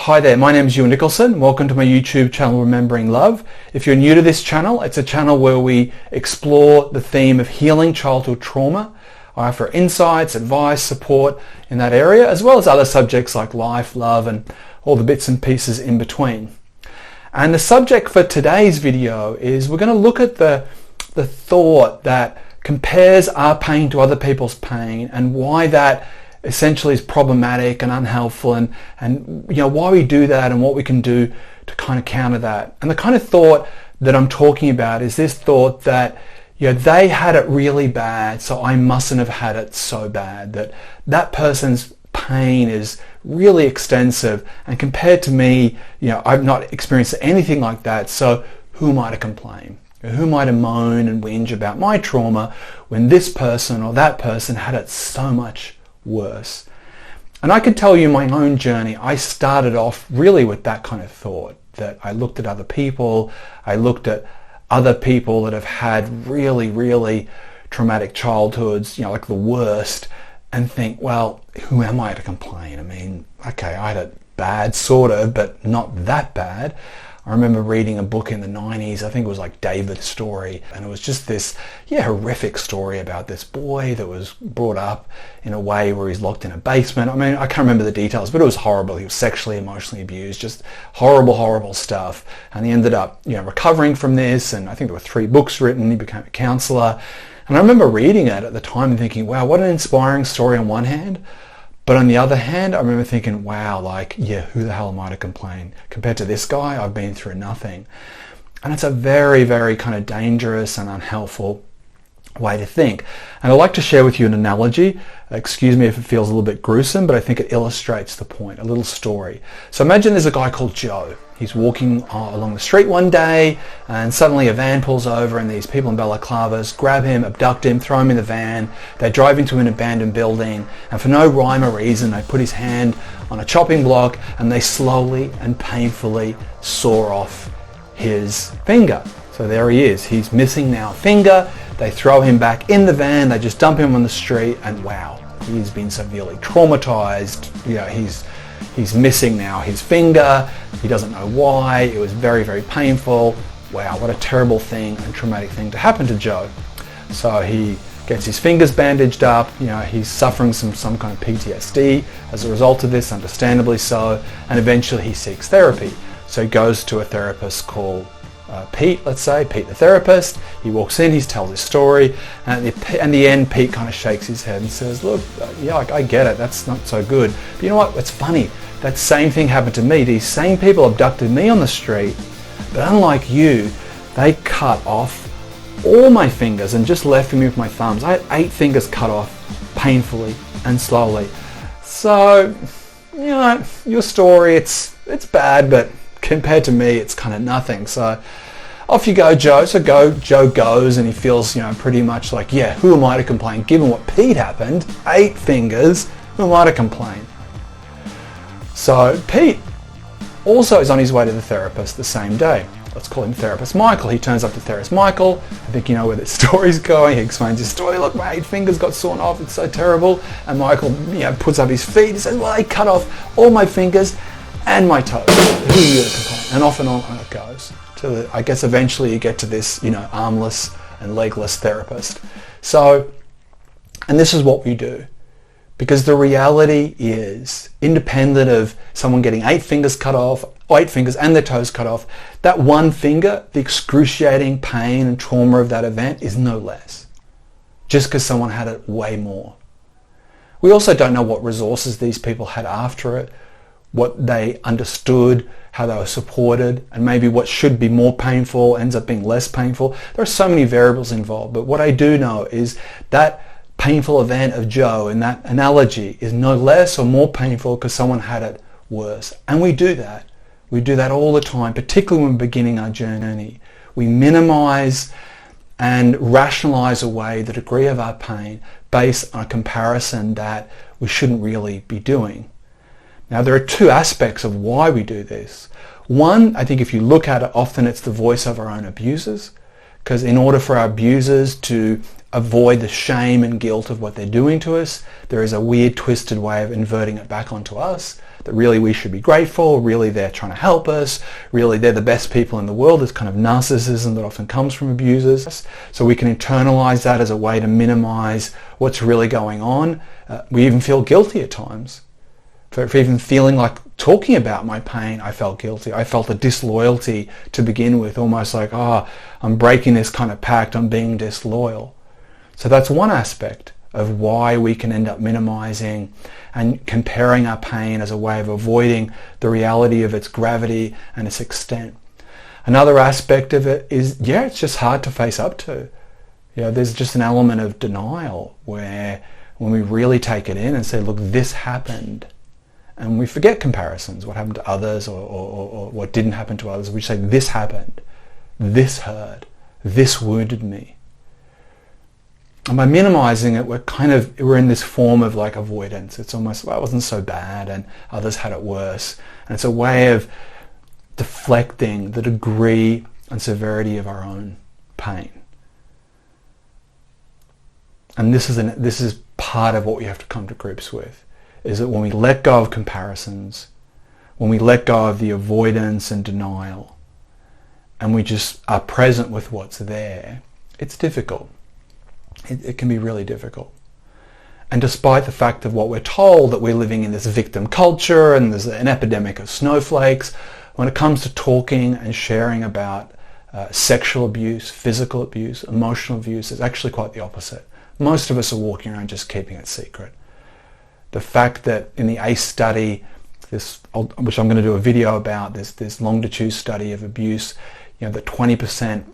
Hi there, my name is Ewan Nicholson. Welcome to my YouTube channel, Remembering Love. If you're new to this channel, it's a channel where we explore the theme of healing childhood trauma. I offer insights, advice, support in that area, as well as other subjects like life, love, and all the bits and pieces in between. And the subject for today's video is we're going to look at the thought that compares our pain to other people's pain and why that essentially is problematic and unhelpful, and why we do that and what we can do to kind of counter that. And the kind of thought that I'm talking about is this thought that they had it really bad, so I mustn't have had it so bad, that person's pain is really extensive, and compared to me, I've not experienced anything like that, so who am I to complain? Who am I to moan and whinge about my trauma when this person or that person had it so much worse? And I can tell you my own journey. I started off really with that kind of thought, that I looked at other people, I looked at other people that have had really, really traumatic childhoods, like the worst, and think, well, who am I to complain? I mean, okay, I had it bad, sort of, but not that bad. I remember reading a book in the 90s, I think it was like David's Story, and it was just this horrific story about this boy that was brought up in a way where he's locked in a basement. I mean, I can't remember the details, but it was horrible. He was sexually, emotionally abused, just horrible, horrible stuff. And he ended up recovering from this, and I think there were 3 books written. He became a counselor. And I remember reading it at the time and thinking, wow, what an inspiring story on one hand. But on the other hand, I remember thinking, wow, who the hell am I to complain? Compared to this guy, I've been through nothing. And it's a very, very kind of dangerous and unhelpful way to think. And I'd like to share with you an analogy. Excuse me if it feels a little bit gruesome, but I think it illustrates the point, a little story. So imagine there's a guy called Joe. He's walking along the street one day, and suddenly a van pulls over, and these people in balaclavas grab him, abduct him, throw him in the van. They drive into an abandoned building, and for no rhyme or reason, they put his hand on a chopping block, and they slowly and painfully saw off his finger. So there he is. He's missing now a finger. They throw him back in the van. They just dump him on the street, and wow, he's been severely traumatized. He's missing now his finger. He doesn't know why. It was very, very painful. Wow, what a terrible thing and traumatic thing to happen to Joe. So he gets his fingers bandaged up. He's suffering some kind of PTSD as a result of this, understandably so. And eventually he seeks therapy. So he goes to a therapist called Pete, let's say, Pete the therapist. He walks in, he tells his story, and at the end, Pete kind of shakes his head and says, look, I get it, that's not so good. But you know what, it's funny, that same thing happened to me. These same people abducted me on the street, but unlike you, they cut off all my fingers and just left me with my thumbs. I had 8 fingers cut off painfully and slowly. So, your story, it's bad, but compared to me, it's kind of nothing. So off you go, Joe. So Joe goes, and he feels, pretty much like, who am I to complain? Given what Pete happened, 8 fingers, who am I to complain? So Pete also is on his way to the therapist the same day. Let's call him Therapist Michael. He turns up to Therapist Michael. I think you know where the story's going. He explains his story. Look, my 8 fingers got sawn off. It's so terrible. And Michael, puts up his feet. He says, well, they cut off all my fingers and my toes. Who are you to complain? And on it goes. I guess eventually you get to this, armless and legless therapist. So, and this is what we do. Because the reality is, independent of someone getting 8 fingers cut off, 8 fingers and their toes cut off, that one finger, the excruciating pain and trauma of that event is no less. Just because someone had it way more. We also don't know what resources these people had after it, what they understood, how they were supported, and maybe what should be more painful ends up being less painful. There are so many variables involved, but what I do know is that painful event of Joe in that analogy is no less or more painful because someone had it worse. And we do that. We do that all the time, particularly when we're beginning our journey. We minimize and rationalize away the degree of our pain based on a comparison that we shouldn't really be doing. Now, there are 2 aspects of why we do this. One, I think if you look at it, often it's the voice of our own abusers, because in order for our abusers to avoid the shame and guilt of what they're doing to us. There is a weird, twisted way of inverting it back onto us, that really we should be grateful, really they're trying to help us, really they're the best people in the world. This kind of narcissism that often comes from abusers. So we can internalize that as a way to minimize what's really going on. We even feel guilty at times. For even feeling like talking about my pain, I felt guilty. I felt a disloyalty to begin with, almost like, oh, I'm breaking this kind of pact, I'm being disloyal. So that's one aspect of why we can end up minimizing and comparing our pain as a way of avoiding the reality of its gravity and its extent. Another aspect of it is, it's just hard to face up to. There's just an element of denial where when we really take it in and say, look, this happened, and we forget comparisons, what happened to others or what didn't happen to others. We say, this happened, this hurt, this wounded me. And by minimizing it, we're in this form of like avoidance. It's almost, well, it wasn't so bad and others had it worse. And it's a way of deflecting the degree and severity of our own pain. And this is part of what we have to come to grips with, is that when we let go of comparisons, when we let go of the avoidance and denial, and we just are present with what's there, it's difficult. It can be really difficult. And despite the fact of what we're told, that we're living in this victim culture and there's an epidemic of snowflakes, when it comes to talking and sharing about sexual abuse, physical abuse, emotional abuse, it's actually quite the opposite. Most of us are walking around just keeping it secret. The fact that in the ACE study, which I'm going to do a video about, this longitude study of abuse, that 20%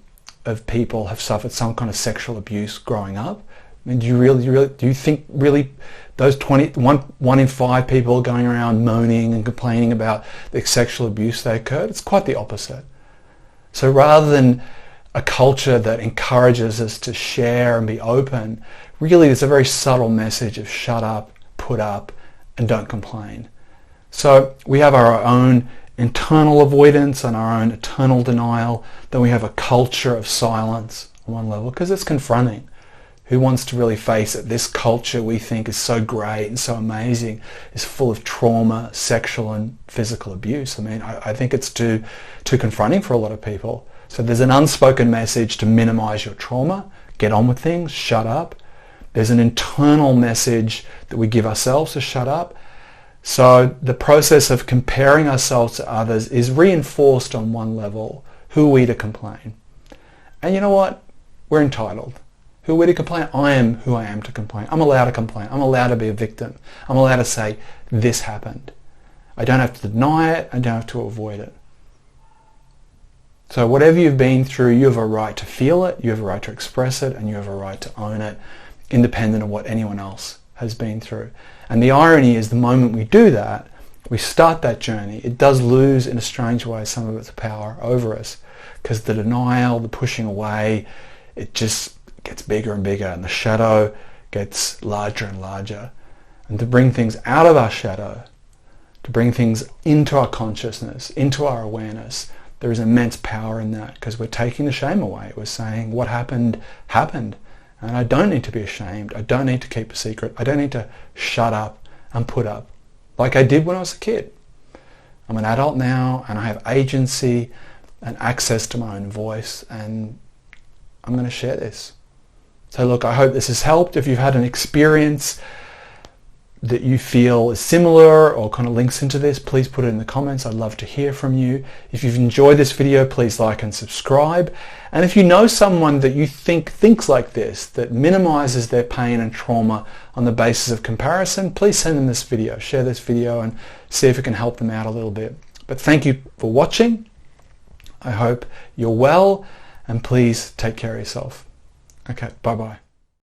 of people have suffered some kind of sexual abuse growing up. I mean, do you think really those 1 in 5 people going around moaning and complaining about the sexual abuse they occurred? It's quite the opposite. So rather than a culture that encourages us to share and be open, really there's a very subtle message of shut up, put up, and don't complain. So we have our own internal avoidance and our own eternal denial. Then we have a culture of silence on one level, because it's confronting. Who wants to really face it? This culture we think is so great and so amazing is full of trauma, sexual and physical abuse. I mean, I think it's too confronting for a lot of people. So there's an unspoken message to minimize your trauma, get on with things, shut up. There's an internal message that we give ourselves to shut up. So the process of comparing ourselves to others is reinforced on one level. Who are we to complain? And you know what? We're entitled. Who are we to complain? I am who I am to complain. I'm allowed to complain. I'm allowed to be a victim. I'm allowed to say, this happened. I don't have to deny it. I don't have to avoid it. So whatever you've been through, you have a right to feel it, you have a right to express it, and you have a right to own it, independent of what anyone else has been through. And the irony is, the moment we do that, we start that journey, it does lose in a strange way some of its power over us, because the denial, the pushing away, it just gets bigger and bigger, and the shadow gets larger and larger. And to bring things out of our shadow, to bring things into our consciousness, into our awareness, there is immense power in that, because we're taking the shame away. We're saying what happened, happened. And I don't need to be ashamed. I don't need to keep a secret. I don't need to shut up and put up like I did when I was a kid. I'm an adult now, and I have agency and access to my own voice, and I'm going to share this. So look, I hope this has helped. If you've had an experience that you feel is similar or kind of links into this, please put it in the comments. I'd love to hear from you. If you've enjoyed this video, please like and subscribe. And if you know someone that you think thinks like this, that minimizes their pain and trauma on the basis of comparison, please send them this video, share this video, and see if it can help them out a little bit. But thank you for watching. I hope you're well, and please take care of yourself. Okay, bye-bye.